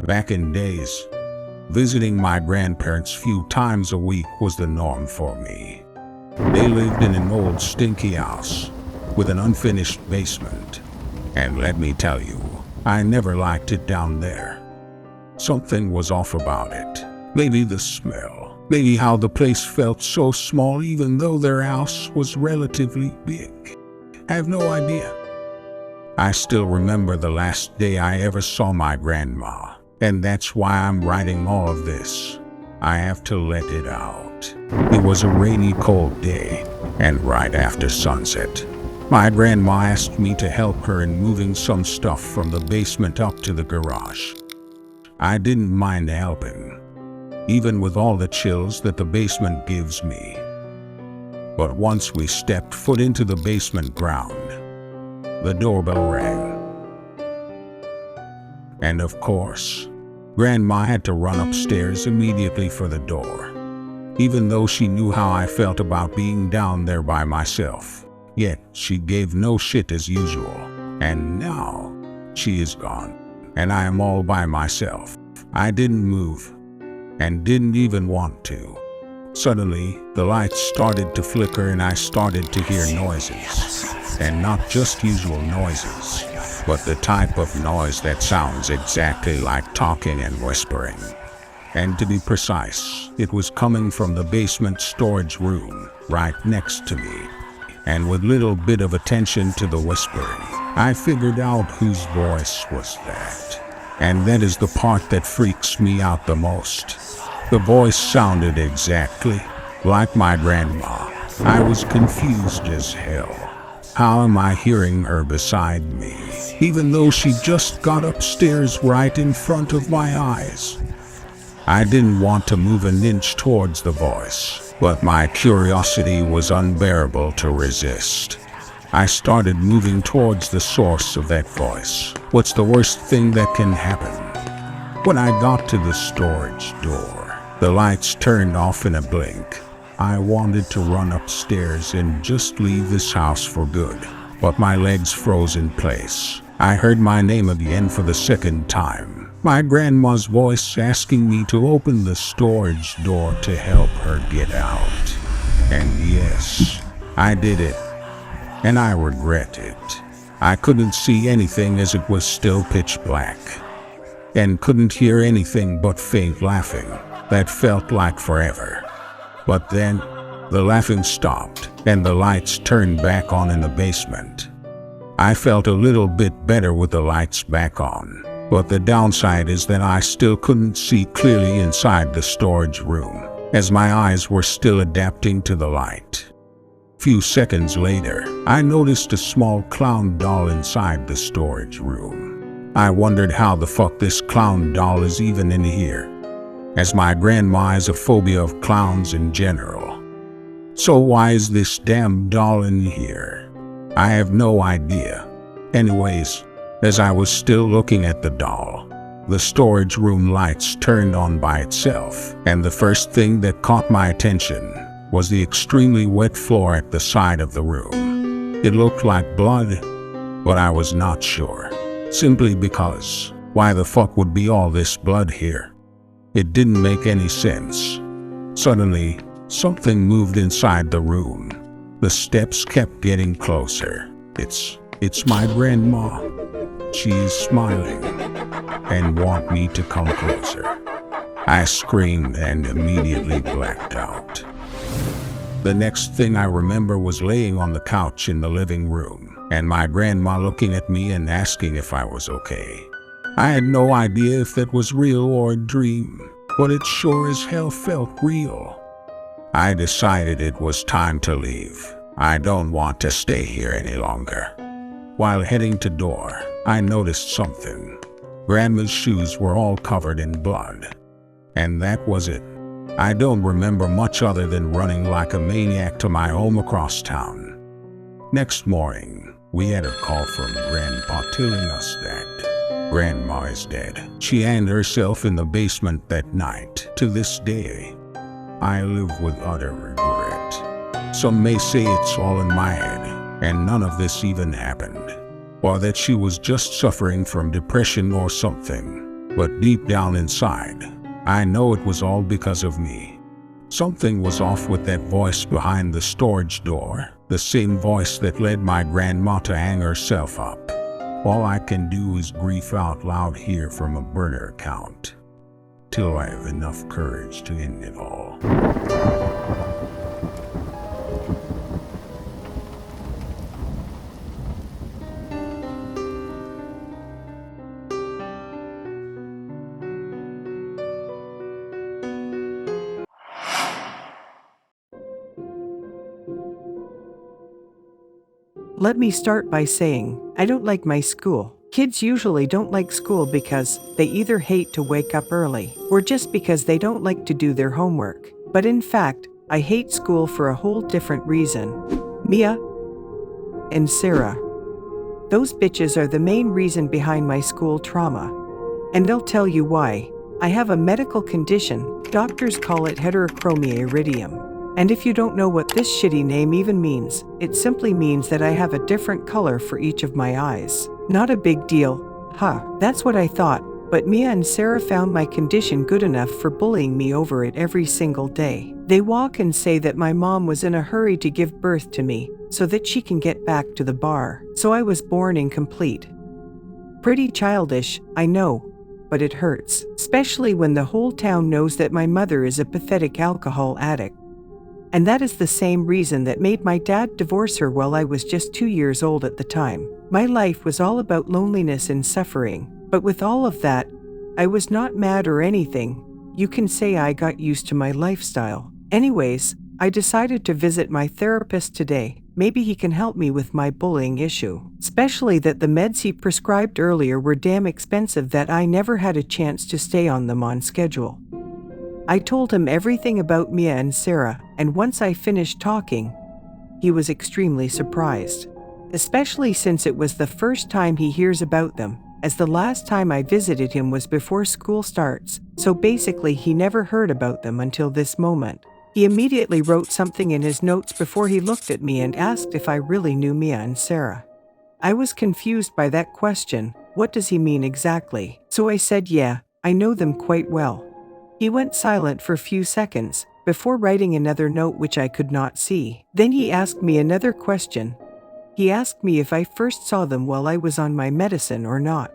Back in days, visiting my grandparents few times a week was the norm for me. They lived in an old stinky house with an unfinished basement. And let me tell you, I never liked it down there. Something was off about it. Maybe the smell. Maybe how the place felt so small even though their house was relatively big. I have no idea. I still remember the last day I ever saw my grandma. And that's why I'm writing all of this. I have to let it out. It was a rainy, cold day, and right after sunset, my grandma asked me to help her in moving some stuff from the basement up to the garage. I didn't mind helping, even with all the chills that the basement gives me. But once we stepped foot into the basement ground, the doorbell rang. And of course, Grandma had to run upstairs immediately for the door, even though she knew how I felt about being down there by myself. Yet she gave no shit as usual, and now she is gone, and I am all by myself. I didn't move, and didn't even want to. Suddenly, the lights started to flicker and I started to hear noises, and not just usual noises, but the type of noise that sounds exactly like talking and whispering. And to be precise, it was coming from the basement storage room right next to me. And with little bit of attention to the whispering, I figured out whose voice was that. And that is the part that freaks me out the most. The voice sounded exactly like my grandma. I was confused as hell. How am I hearing her beside me, even though she just got upstairs right in front of my eyes? I didn't want to move an inch towards the voice, but my curiosity was unbearable to resist. I started moving towards the source of that voice. What's the worst thing that can happen? When I got to the storage door, the lights turned off in a blink. I wanted to run upstairs and just leave this house for good, but my legs froze in place. I heard my name again for the second time. My grandma's voice asking me to open the storage door to help her get out. And yes, I did it. And I regret it. I couldn't see anything as it was still pitch black, and couldn't hear anything but faint laughing that felt like forever. But then, the laughing stopped, and the lights turned back on in the basement. I felt a little bit better with the lights back on, but the downside is that I still couldn't see clearly inside the storage room, as my eyes were still adapting to the light. Few seconds later, I noticed a small clown doll inside the storage room. I wondered how the fuck this clown doll is even in here, as my grandma has a phobia of clowns in general. So why is this damn doll in here? I have no idea. Anyways, as I was still looking at the doll, the storage room lights turned on by itself, and the first thing that caught my attention was the extremely wet floor at the side of the room. It looked like blood, but I was not sure, simply because why the fuck would be all this blood here? It didn't make any sense. Suddenly, something moved inside the room. The steps kept getting closer. It's my grandma. She is smiling and want me to come closer. I screamed and immediately blacked out. The next thing I remember was laying on the couch in the living room, and my grandma looking at me and asking if I was okay. I had no idea if that was real or a dream, but it sure as hell felt real. I decided it was time to leave. I don't want to stay here any longer. While heading to door, I noticed something. Grandma's shoes were all covered in blood. And that was it. I don't remember much other than running like a maniac to my home across town. Next morning, we had a call from Grandpa telling us that Grandma is dead. She hanged herself in the basement that night. To this day, I live with utter regret. Some may say it's all in my head, and none of this even happened, or that she was just suffering from depression or something. But deep down inside, I know it was all because of me. Something was off with that voice behind the storage door, the same voice that led my grandma to hang herself up. All I can do is grief out loud here from a burner account, till I have enough courage to end it all. Let me start by saying, I don't like my school. Kids usually don't like school because they either hate to wake up early or just because they don't like to do their homework. But in fact, I hate school for a whole different reason. Mia and Sarah. Those bitches are the main reason behind my school trauma. And they'll tell you why. I have a medical condition. Doctors call it heterochromia iridium. And if you don't know what this shitty name even means, it simply means that I have a different color for each of my eyes. Not a big deal. That's what I thought. But Mia and Sarah found my condition good enough for bullying me over it every single day. They walk and say that my mom was in a hurry to give birth to me so that she can get back to the bar. So I was born incomplete. Pretty childish, I know, but it hurts. Especially when the whole town knows that my mother is a pathetic alcohol addict. And that is the same reason that made my dad divorce her while I was just 2 years old at the time. My life was all about loneliness and suffering. But with all of that, I was not mad or anything. You can say I got used to my lifestyle. Anyways, I decided to visit my therapist today. Maybe he can help me with my bullying issue. Especially that the meds he prescribed earlier were damn expensive that I never had a chance to stay on them on schedule. I told him everything about Mia and Sarah, and once I finished talking, he was extremely surprised. Especially since it was the first time he hears about them, as the last time I visited him was before school starts, so basically he never heard about them until this moment. He immediately wrote something in his notes before he looked at me and asked if I really knew Mia and Sarah. I was confused by that question. What does he mean exactly? So I said, yeah, I know them quite well. He went silent for a few seconds, before writing another note which I could not see. Then he asked me another question. He asked me if I first saw them while I was on my medicine or not.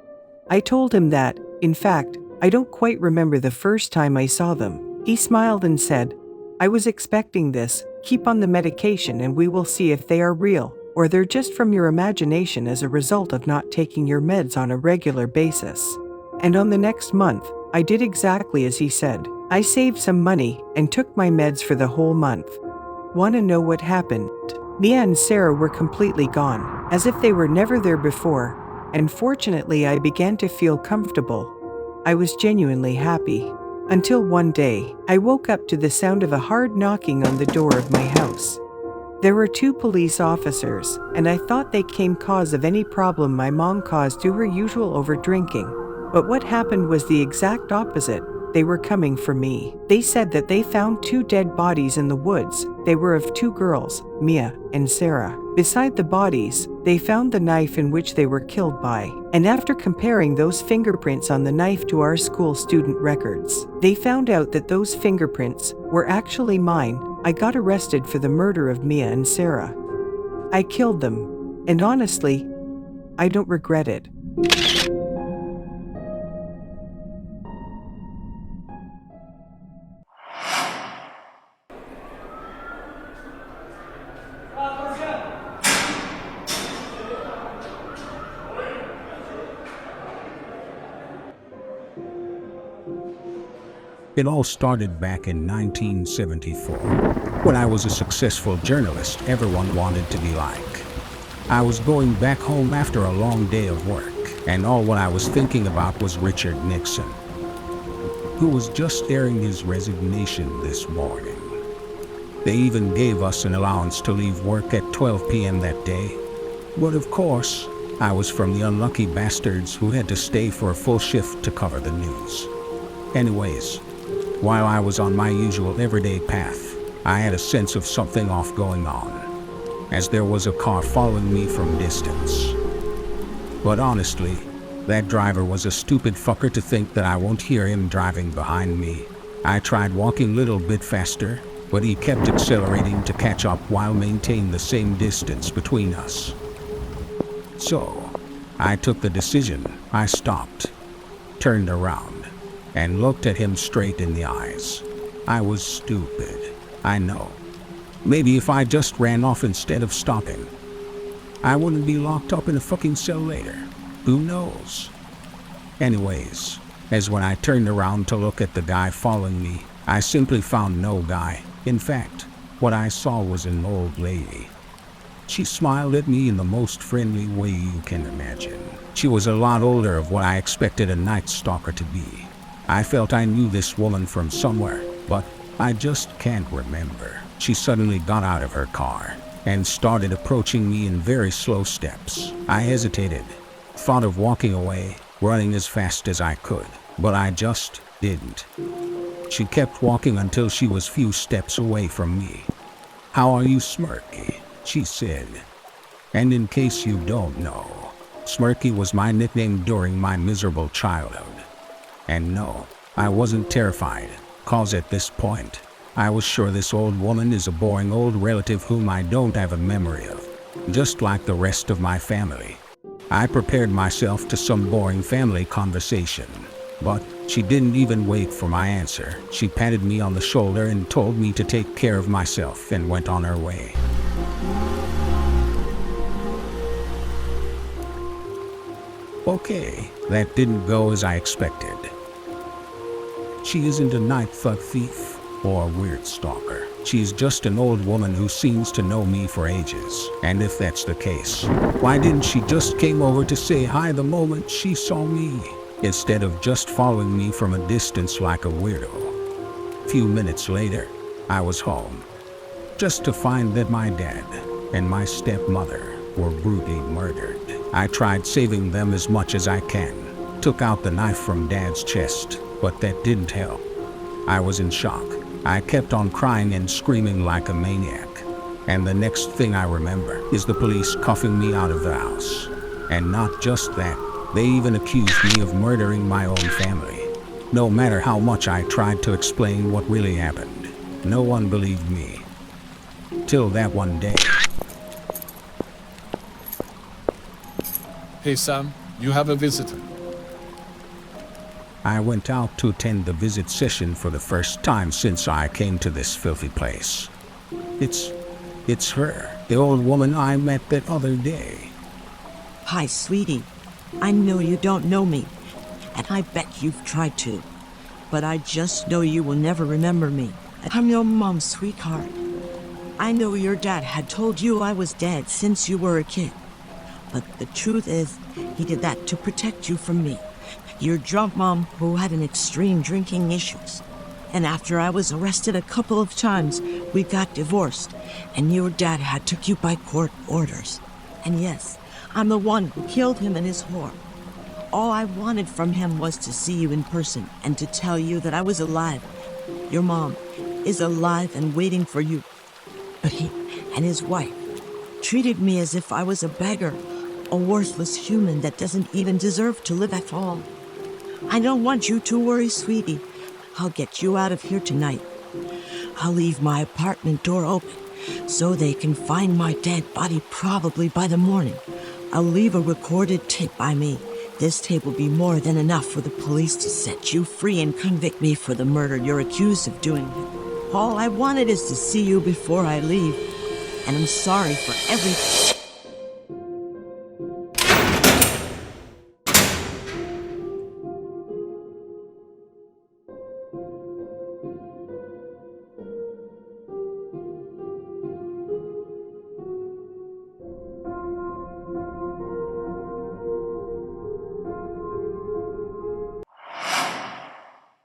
I told him that, in fact, I don't quite remember the first time I saw them. He smiled and said, I was expecting this, keep on the medication and we will see if they are real, or they're just from your imagination as a result of not taking your meds on a regular basis. And on the next month, I did exactly as he said. I saved some money and took my meds for the whole month. Want to know what happened? Mia and Sarah were completely gone, as if they were never there before, and fortunately I began to feel comfortable. I was genuinely happy. Until one day, I woke up to the sound of a hard knocking on the door of my house. There were 2 police officers, and I thought they came cause of any problem my mom caused to her usual overdrinking. But what happened was the exact opposite. They were coming for me. They said that they found 2 dead bodies in the woods. They were of 2 girls, Mia and Sarah. Beside the bodies, they found the knife in which they were killed by. And after comparing those fingerprints on the knife to our school student records, they found out that those fingerprints were actually mine. I got arrested for the murder of Mia and Sarah. I killed them. And honestly, I don't regret it. It all started back in 1974. When I was a successful journalist everyone wanted to be like. I was going back home after a long day of work, and all what I was thinking about was Richard Nixon, who was just airing his resignation this morning. They even gave us an allowance to leave work at 12 p.m. that day. But of course, I was from the unlucky bastards who had to stay for a full shift to cover the news. Anyways, while I was on my usual everyday path, I had a sense of something off going on, as there was a car following me from distance. But honestly, That driver was a stupid fucker to think that I won't hear him driving behind me. I tried walking a little bit faster, but he kept accelerating to catch up while maintaining the same distance between us. So, I took the decision. I stopped, turned around, and looked at him straight in the eyes. I was stupid, I know. Maybe if I just ran off instead of stopping, I wouldn't be locked up in a fucking cell later. Who knows? Anyways, as when I turned around to look at the guy following me, I simply found no guy. In fact, what I saw was an old lady. She smiled at me in the most friendly way you can imagine. She was a lot older of what I expected a night stalker to be. I felt I knew this woman from somewhere, but I just can't remember. She suddenly got out of her car and started approaching me in very slow steps. I hesitated, thought of walking away, running as fast as I could, but I just didn't. She kept walking until she was few steps away from me. "How are you, Smirky?" she said. And in case you don't know, Smirky was my nickname during my miserable childhood. And no, I wasn't terrified, cause at this point, I was sure this old woman is a boring old relative whom I don't have a memory of, just like the rest of my family. I prepared myself to some boring family conversation, but she didn't even wait for my answer. She patted me on the shoulder and told me to take care of myself and went on her way. Okay, that didn't go as I expected. She isn't a night thug thief or a weird stalker. She's just an old woman who seems to know me for ages. And if that's the case, why didn't she just came over to say hi the moment she saw me, instead of just following me from a distance like a weirdo? Few minutes later, I was home, just to find that my dad and my stepmother were brutally murdered. I tried saving them as much as I can, took out the knife from Dad's chest, but that didn't help. I was in shock. I kept on crying and screaming like a maniac. And the next thing I remember is the police cuffing me out of the house. And not just that, they even accused me of murdering my own family. No matter how much I tried to explain what really happened, no one believed me. Till that one day. Hey Sam, you have a visitor. I went out to attend the visit session for the first time since I came to this filthy place. It's her, the old woman I met that other day. Hi, sweetie. I know you don't know me, and I bet you've tried to, but I just know you will never remember me. I'm your mom's sweetheart. I know your dad had told you I was dead since you were a kid, but the truth is, he did that to protect you from me. Your drunk mom who had an extreme drinking issues. And after I was arrested a couple of times, we got divorced, and your dad had took you by court orders. And yes, I'm the one who killed him and his whore. All I wanted from him was to see you in person and to tell you that I was alive. Your mom is alive and waiting for you. But he and his wife treated me as if I was a beggar, a worthless human that doesn't even deserve to live at all. I don't want you to worry, sweetie. I'll get you out of here tonight. I'll leave my apartment door open so they can find my dead body probably by the morning. I'll leave a recorded tape by me. This tape will be more than enough for the police to set you free and convict me for the murder you're accused of doing. All I wanted is to see you before I leave, and I'm sorry for everything.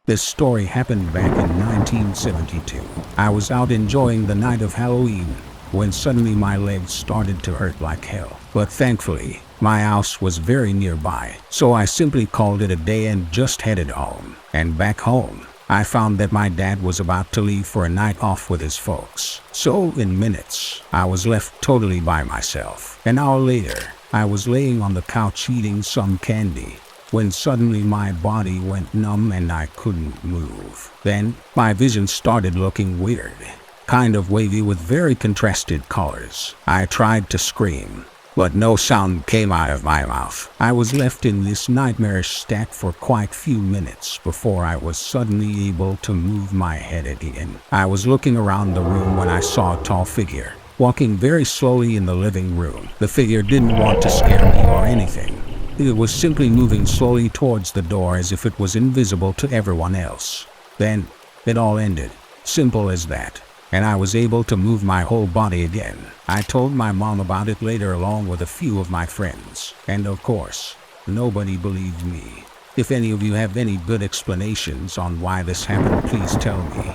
This story happened back in 1972. I was out enjoying the night of Halloween when suddenly my legs started to hurt like hell. But thankfully, my house was very nearby, so I simply called it a day and just headed home. And back home, I found that my dad was about to leave for a night off with his folks. So in minutes, I was left totally by myself. An hour later, I was laying on the couch eating some candy when suddenly my body went numb and I couldn't move. Then, my vision started looking weird, kind of wavy with very contrasted colors. I tried to scream, but no sound came out of my mouth. I was left in this nightmarish state for quite few minutes before I was suddenly able to move my head again. I was looking around the room when I saw a tall figure walking very slowly in the living room. The figure didn't want to scare me or anything. It was simply moving slowly towards the door as if it was invisible to everyone else. Then, it all ended. Simple as that. And I was able to move my whole body again. I told my mom about it later along with a few of my friends. And of course, nobody believed me. If any of you have any good explanations on why this happened, please tell me.